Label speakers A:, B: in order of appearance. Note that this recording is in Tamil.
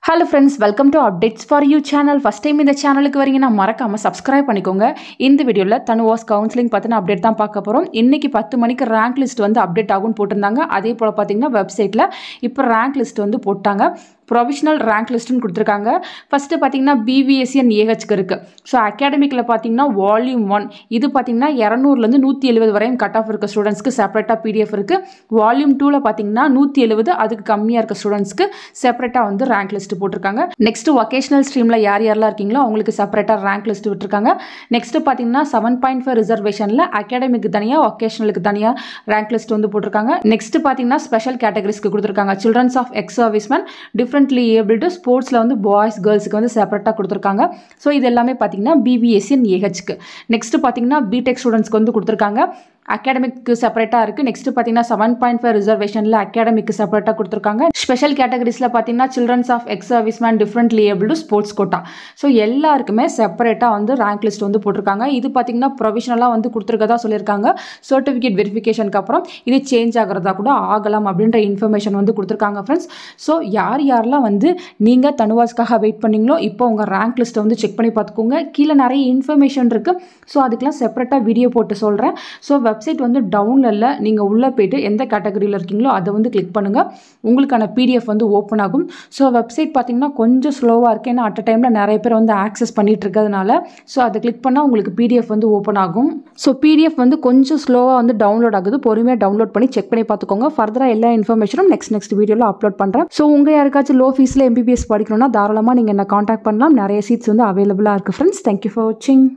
A: Hello friends, welcome to Updates for You channel. First time இந்த சேனலுக்கு வரீங்கன்னா மறக்காம subscribe பண்ணிக்கோங்க. இந்த வீடியோல தனுவாஸ் கவுன்சிலிங் பத்தின அப்டேட் தான் பார்க்க போறோம். இன்னைக்கு 10 மணிக்கு ரேங்க் லிஸ்ட் வந்து அப்டேட் ஆகும்னு போட்டுருந்தாங்க. அதே போல பாத்தீங்கன்னா வெப்சைட்ல இப்போ ரேங்க் லிஸ்ட் வந்து போட்டாங்க. ப்ரொவிஷனல் ரேங்க் லிஸ்ட்னு கொடுத்துருக்காங்க. ஃபஸ்ட்டு பார்த்தீங்கன்னா பிவிஎஸ்சி அண்ட் ஏஹெச்க்கு இருக்குது. ஸோ அகாடமிக்கில் பார்த்தீங்கன்னா வால்யூம் 1 இது பார்த்தீங்கன்னா 200லேருந்து 170 வரையும் கட் ஆஃப் இருக்க ஸ்டூடெண்ட்ஸ்க்கு செப்பரேட்டாக பிடிஎஃப் இருக்குது. வால்யூம் 2ல் பார்த்தீங்கன்னா 170 அதுக்கு கம்மியாக இருக்க ஸ்டூடெண்ட்ஸ்க்கு செப்பரேட்டாக வந்து ரேங்க் லிஸ்ட் போட்டிருக்காங்க. நெக்ஸ்ட் வொகேஷனல் ஸ்ட்ரீமில் யாரெல்லாம் இருக்கீங்களோ அவங்களுக்கு செப்பரேட்டாக ரேங்க் லிஸ்ட் விட்டுருக்காங்க. நெக்ஸ்ட் பார்த்தீங்கன்னா 7.5 ரிசர்வேஷனில் அகாடமிக்கு தனியாக வொகேஷனலுக்கு தனியாக ரேங்க் லிஸ்ட் வந்து போட்டிருக்காங்க. நெக்ஸ்ட் பார்த்தீங்கன்னா ஸ்பெஷல் கேட்டகரிஸ்க்கு கொடுத்துருக்காங்க. Childrens of ex serviceman, differently abled, ஸ்போர்ட்ஸில் வந்து பாய்ஸ் கேர்ள்ஸுக்கு வந்து செப்பரேட்டாக கொடுத்துருக்காங்க. ஸோ இது எல்லாமே பார்த்தீங்கன்னா பிபிஎஸ்சி அண்ட் ஏஹெச்க்கு. நெக்ஸ்ட் பார்த்தீங்கன்னா பிடெக் ஸ்டூடெண்ட்ஸ்க்கு வந்து கொடுத்துருக்காங்க. அகாடமிக்கு செப்பரேட்டாக இருக்குது. நெக்ஸ்ட் பார்த்தீங்கன்னா 7.5 ரிசர்வேஷனில் அகாடமிக்கு செப்பரேட்டாக கொடுத்துருக்காங்க. ஸ்பெஷல் கேட்டகரிஸில் பார்த்தீங்கன்னா childrens of ex serviceman, differently abled, sports quota. So எல்லாருக்குமே செப்பரேட்டாக வந்து ரேங்க் லிஸ்ட் வந்து போட்டிருக்காங்க. இது பார்த்தீங்கன்னா ப்ரொவிஷனலாக வந்து கொடுத்துருக்கதா சொல்லியிருக்காங்க. சர்டிஃபிகேட் வெரிஃபிகேஷனுக்கு அப்புறம் இது சேஞ்ச் ஆகிறதா கூட ஆகலாம் அப்படின்ற இன்ஃபர்மேஷன் வந்து கொடுத்துருக்காங்க ஃப்ரெண்ட்ஸ். ஸோ யாரெல்லாம் வந்து நீங்கள் தனுவாஸ்க்காக வெயிட் பண்ணீங்களோ இப்போ உங்கள் ரேங்க் லிஸ்ட்டை வந்து செக் பண்ணி பார்த்துக்கோங்க. கீழே நிறைய இன்ஃபர்மேஷன் இருக்குது. ஸோ அதுக்கெலாம் செப்பரேட்டாக வீடியோ போட்டு சொல்கிறேன். ஸோ வெப்சைட் வந்து டவுனில் இல்லை, நீங்கள் உள்ளே போய்ட்டு எந்த கேட்டகரியில் இருக்கீங்களோ அதை வந்து கிளிக் பண்ணுங்கள். உங்களுக்கான பிடிஎஃப் வந்து ஓப்பன் ஆகும். ஸோ வெப்சைட் பார்த்தீங்கன்னா கொஞ்சம் ஸ்லோவாக இருக்குது. ஏன்னா அட் அ டைமில் நிறைய பேர் வந்து ஆக்சஸ் பண்ணிட்டு இருக்கிறதுனால. ஸோ அதை கிளிக் பண்ணால் உங்களுக்கு பிடிஎஃப் வந்து ஓப்பன் ஆகும். ஸோ பிடிஎஃப் வந்து கொஞ்சம் ஸ்லோவாக வந்து டவுன்லோட் ஆகுது. பொறுமையாக டவுன்லோட் பண்ணி செக் பண்ணி பார்த்துக்கோங்க. ஃபர்தராக எல்லா இன்ஃபர்மேஷனும் நெக்ஸ்ட் வீடியோவில் அப்லோட் பண்ணுறேன். ஸோ உங்கள் யாருக்காச்சும் லோ ஃபீஸில் எம்பிபிஎஸ் படிக்கணும்னா தாராளமாக நீங்கள் என்ன காண்டாக்ட் பண்ணலாம். நிறைய சீட்ஸ் வந்து அவைலபிளாக இருக்குது ஃப்ரெண்ட்ஸ். தேங்க்யூ ஃபார் வாட்சிங்.